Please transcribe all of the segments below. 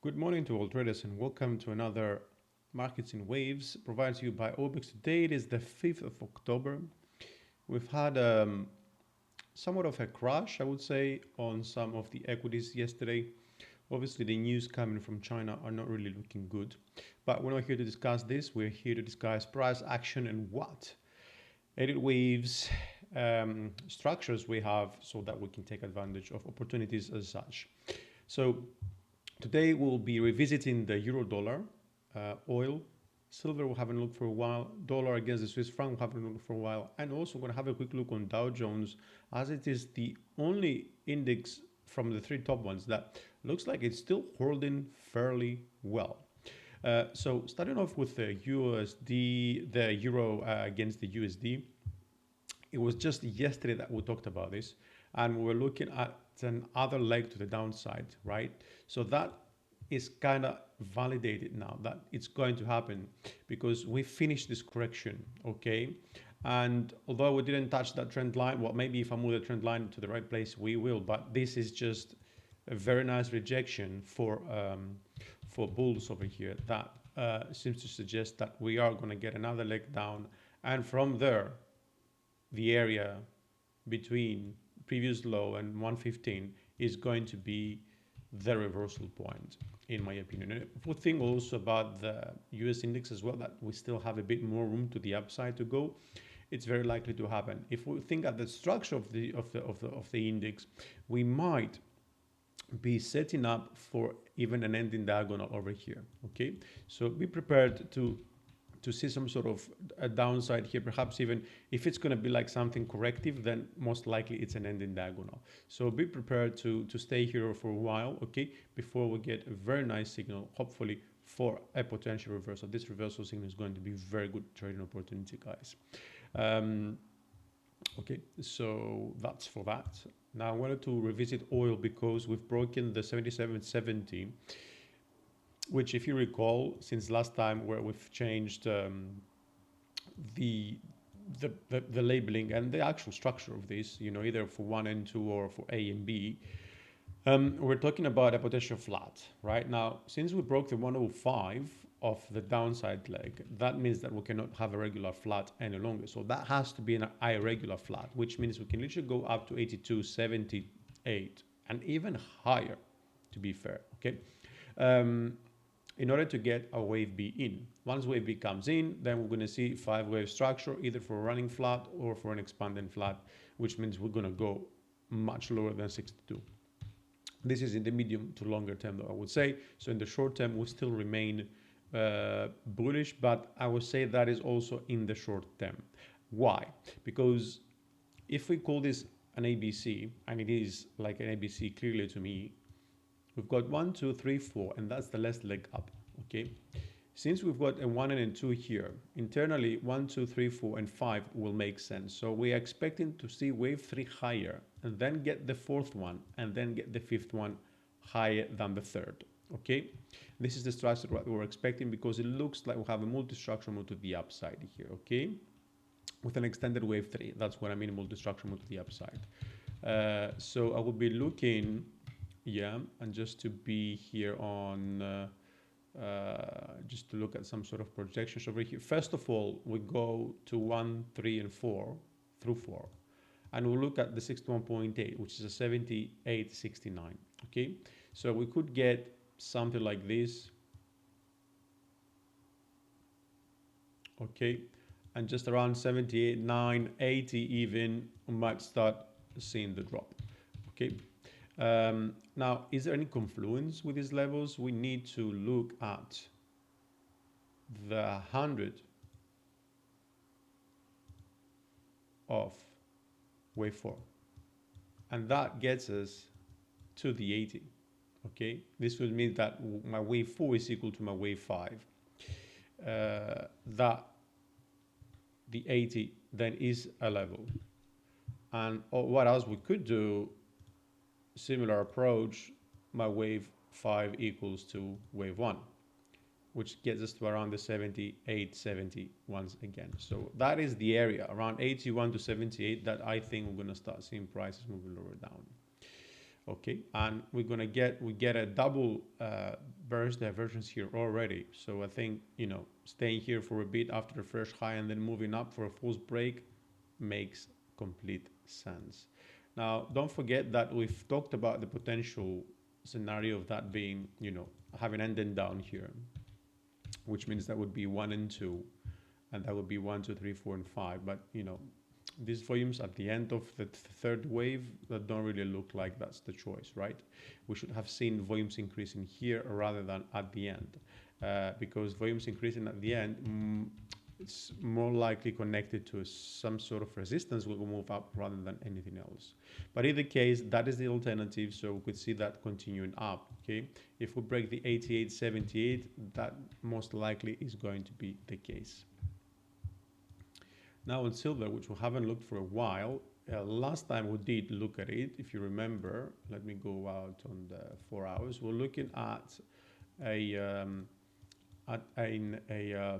Good morning to all traders and welcome to another Markets in Waves provided to you by Orbex. Today it is the 5th of October. We've had somewhat of a crash, I would say, on some of the equities yesterday. Obviously, the news coming from China are not really looking good. But we're not here to discuss this. We're here to discuss price action and what Elliott Waves structures we have so that we can take advantage of opportunities as such. So today we'll be revisiting the euro dollar, oil, silver we haven't looked for a while, dollar against the Swiss franc we haven't looked for a while, and also going to have a quick look on Dow Jones as it is the only index from the three top ones that looks like it's still holding fairly well. So starting off with the USD, the euro against the USD, it was just yesterday that we talked about this, and we were looking at another leg to the downside, right? So that is kind of validated now that it's going to happen because we finished this correction, okay? And although we didn't touch that trend line, well, maybe if I move the trend line to the right place, we will, but this is just a very nice rejection for bulls over here. That seems to suggest that we are going to get another leg down, and from there, the area between previous low and 115 is going to be the reversal point, in my opinion. And if we think also about the US index as well, that we still have a bit more room to the upside to go, it's very likely to happen. If we think at the structure of the index, we might be setting up for even an ending diagonal over here. Okay, so be prepared to see some sort of a downside here, perhaps even if it's going to be like something corrective, then most likely it's an ending diagonal. So be prepared to stay here for a while, okay, before we get a very nice signal, hopefully for a potential reversal. This reversal signal is going to be very good trading opportunity, guys. Okay, so that's for that. Now I wanted to revisit oil because we've broken the 77.70, which, if you recall, since last time where we've changed the labeling and the actual structure of this, you know, either for 1 and 2 or for A and B, we're talking about a potential flat. Right now, since we broke the 105 of the downside leg, that means that we cannot have a regular flat any longer. So that has to be an irregular flat, which means we can literally go up to 82.78 and even higher, to be fair, okay? In order to get a wave B in. Once wave B comes in, then we're going to see 5-wave structure, either for a running flat or for an expanding flat, which means we're going to go much lower than 62. This is in the medium to longer term, though, I would say. So in the short term, we still remain bullish, but I would say that is also in the short term. Why? Because if we call this an ABC, and it is like an ABC clearly to me, we've got 1, 2, 3, 4, and that's the last leg up, okay? Since we've got a 1 and a 2 here, internally 1, 2, 3, 4, and 5 will make sense. So we are expecting to see wave 3 higher, and then get the 4th one, and then get the 5th one higher than the 3rd, okay? This is the structure that we're expecting because it looks like we have a multi-structure move to the upside here, okay? With an extended wave 3, that's what I mean, multi-structure move to the upside. So I will be looking, yeah, and just to be here on, just to look at some sort of projections over here. First of all, we go to 1, 3, and 4 through 4, and we'll look at the 61.8, which is a 78.69. Okay, so we could get something like this. Okay, and just around 78, 9, 80 even, we might start seeing the drop. Okay. Now, is there any confluence with these levels? We need to look at the 100 of wave 4, and that gets us to the 80. Okay, this will mean that my wave 4 is equal to my wave 5. That the 80 then is a level, and what else we could do? Similar approach, my wave 5 equals to wave 1, which gets us to around the 78, 70 once again. So that is the area around 81 to 78 that I think we're going to start seeing prices moving lower down. Okay, and we're going to get a double bearish divergence here already. So I think, you know, staying here for a bit after the fresh high and then moving up for a false break makes complete sense. Now, don't forget that we've talked about the potential scenario of that being, you know, having ended down here, which means that would be 1 and 2, and that would be 1, 2, 3, 4, and 5. But, you know, these volumes at the end of the third wave, that don't really look like that's the choice, right? We should have seen volumes increasing here rather than at the end, because volumes increasing at the end, it's more likely connected to some sort of resistance will move up rather than anything else. But in the case, that is the alternative, so we could see that continuing up, okay? If we break the 88.78, that most likely is going to be the case. Now on silver, which we haven't looked for a while, last time we did look at it, if you remember, let me go out on the 4 hours, we're looking at a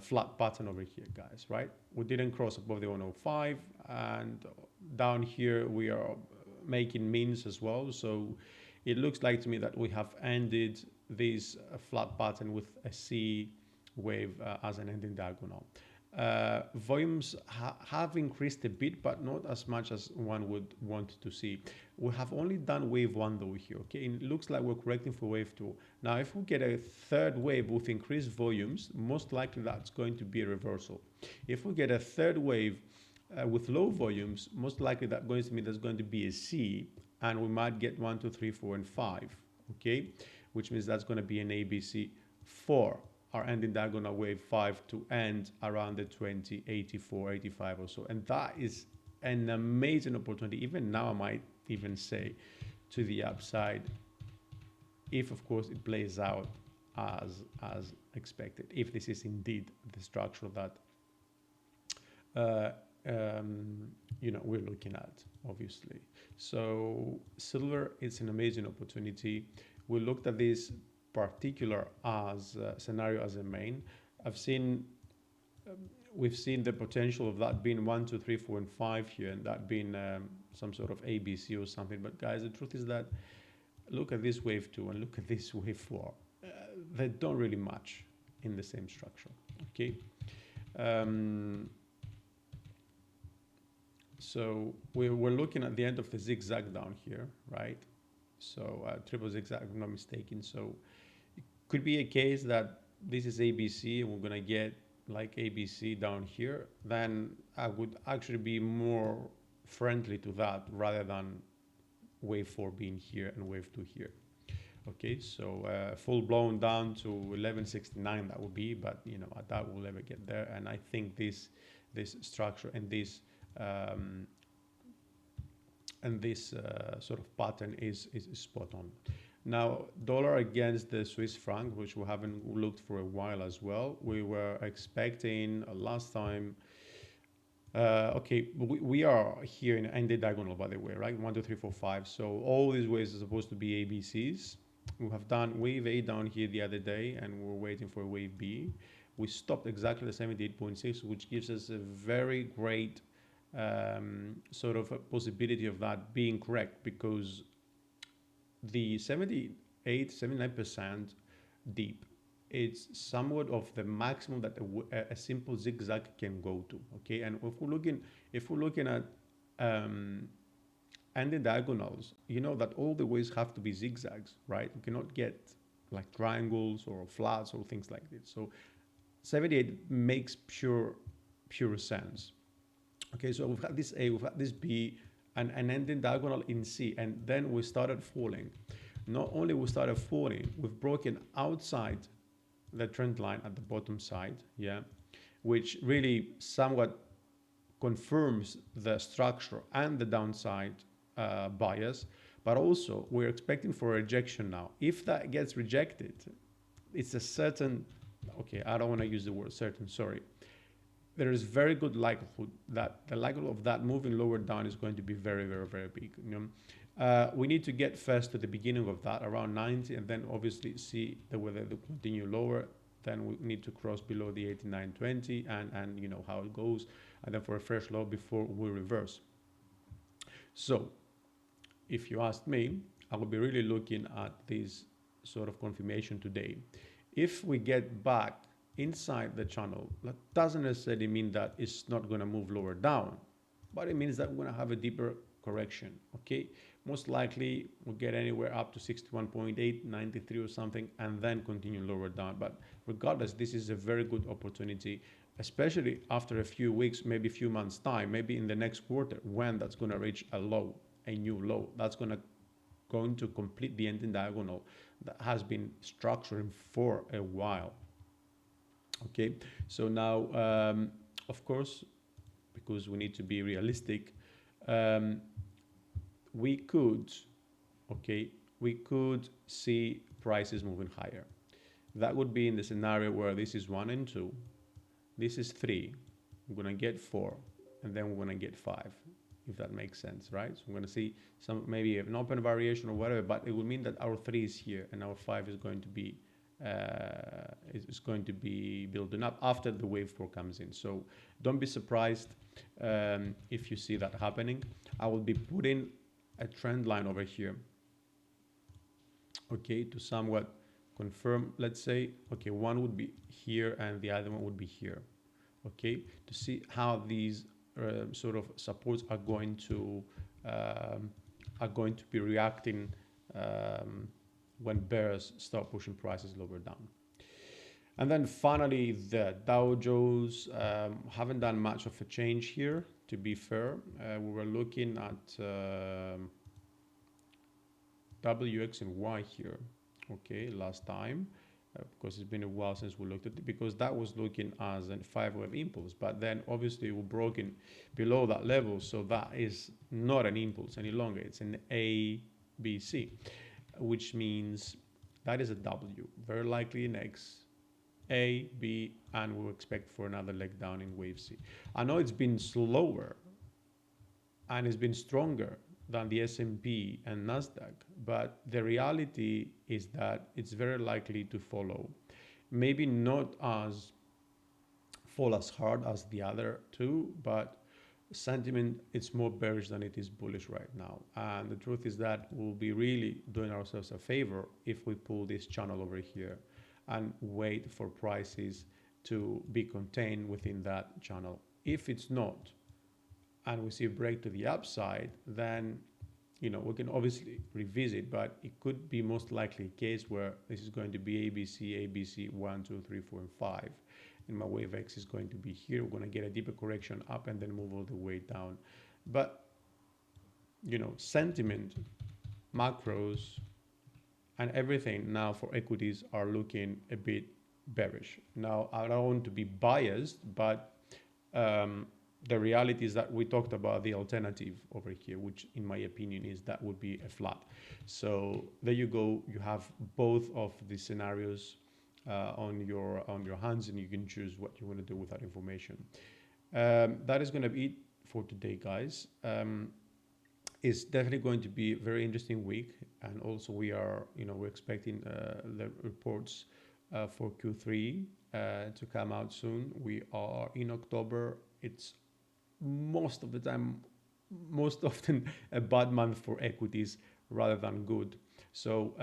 flat pattern over here, guys, right? We didn't cross above the 105, and down here we are making means as well. So it looks like to me that we have ended this flat pattern with a C wave as an ending diagonal. Volumes have increased a bit, but not as much as one would want to see. We have only done wave 1 though here, okay? And it looks like we're correcting for wave 2. Now, if we get a third wave with increased volumes, most likely that's going to be a reversal. If we get a third wave with low volumes, most likely that going to mean there's going to be a C, and we might get 1, 2, 3, 4, and 5, okay? Which means that's going to be an ABC for our ending diagonal wave 5 to end around the 20, 84, 85 or so. And that is an amazing opportunity. Even now, I might even say to the upside, if of course it plays out as expected, if this is indeed the structure that you know, we're looking at, obviously. So silver is an amazing opportunity. We looked at this particular as scenario as a main. We've seen the potential of that being 1, 2, 3, 4, and 5 here, and that being some sort of ABC or something. But guys, the truth is that look at this wave 2 and look at this wave 4. They don't really match in the same structure, okay? So we're looking at the end of the zigzag down here, right? So triple zigzag, if I'm not mistaken. So it could be a case that this is ABC and we're gonna get like ABC down here. Then I would actually be more friendly to that rather than wave 4 being here and wave 2 here. Okay, so full blown down to 1169 that would be, but you know, I doubt we'll ever get there. And I think this structure and this sort of pattern is spot on. Now, dollar against the Swiss franc, which we haven't looked for a while as well. We were expecting last time. Okay, we are here in ended diagonal, by the way, right? 1, 2, 3, 4, 5. So all these waves are supposed to be ABCs. We have done wave A down here the other day, and we're waiting for wave B. We stopped exactly the 78.6, which gives us a very great sort of a possibility of that being correct, because the 78, 79% deep, it's somewhat of the maximum that a simple zigzag can go to, okay? And if we're looking at ending diagonals, you know that all the ways have to be zigzags, right? You cannot get like triangles or flats or things like this. So 78 makes pure sense. Okay, so we've got this A, we've got this B, and an ending diagonal in C, and then we started falling. Not only we started falling, we've broken outside the trend line at the bottom side, yeah, which really somewhat confirms the structure and the downside bias, but also we're expecting for a rejection now. If that gets rejected, it's a certain, okay, I don't want to use the word certain, sorry. There is very good likelihood that the likelihood of that moving lower down is going to be very, very, very big. You know? We need to get first to the beginning of that, around 90, and then obviously see whether they continue lower. Then we need to cross below the 89.20 and you know how it goes, and then for a fresh low before we reverse. So if you ask me, I will be really looking at this sort of confirmation today. If we get back inside the channel, that doesn't necessarily mean that it's not going to move lower down, but it means that we're going to have a deeper correction. Okay, most likely we'll get anywhere up to 61.8, 93 or something, and then continue lower down. But regardless, this is a very good opportunity, especially after a few weeks, maybe a few months time, maybe in the next quarter, when that's going to reach a low, a new low. That's going to complete the ending diagonal that has been structuring for a while. Okay, so now, of course, because we need to be realistic, we could see prices moving higher. That would be in the scenario where this is 1 and 2, this is 3, we're going to get 4, and then we're going to get 5, if that makes sense, right? So we're going to see some, maybe an open variation or whatever, but it would mean that our 3 is here and our 5 is going to be building up after the wave 4 comes in. So don't be surprised if you see that happening. I will be putting a trend line over here, okay, to somewhat confirm, let's say, okay, one would be here and the other one would be here, okay, to see how these sort of supports are going to be reacting when bears start pushing prices lower down. And then finally, the Dow Jones haven't done much of a change here, to be fair. We were looking at W, X, and Y here, okay, last time, because it's been a while since we looked at it, because that was looking as a 5-wave impulse, but then obviously we're broken below that level, so that is not an impulse any longer, it's an A, B, C, which means that is a W, very likely an X, A, B, and we'll expect for another leg down in wave C. I know it's been slower and it's been stronger than the S&P and Nasdaq, but the reality is that it's very likely to follow. Maybe not as fall as hard as the other two, but sentiment, it's more bearish than it is bullish right now. And the truth is that we'll be really doing ourselves a favor if we pull this channel over here and wait for prices to be contained within that channel. If it's not, and we see a break to the upside, then, you know, we can obviously revisit, but it could be most likely a case where this is going to be ABC, 1, 2, 3, 4, and 5. And my wave X is going to be here. We're going to get a deeper correction up and then move all the way down. But, you know, sentiment, macros, and everything now for equities are looking a bit bearish. Now, I don't want to be biased, but the reality is that we talked about the alternative over here, which in my opinion is that would be a flat. So there you go. You have both of the scenarios on your hands, and you can choose what you want to do with that information. That is going to be it for today, guys. It's definitely going to be a very interesting week, and also we're expecting the reports for Q3 to come out soon. We are in October. It's most often a bad month for equities rather than good. So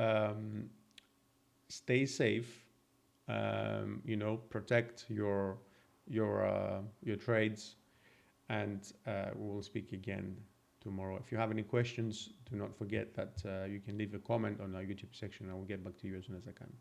stay safe. Protect your trades, and we'll speak again tomorrow. If you have any questions, do not forget that you can leave a comment on our YouTube section. I will get back to you as soon as I can.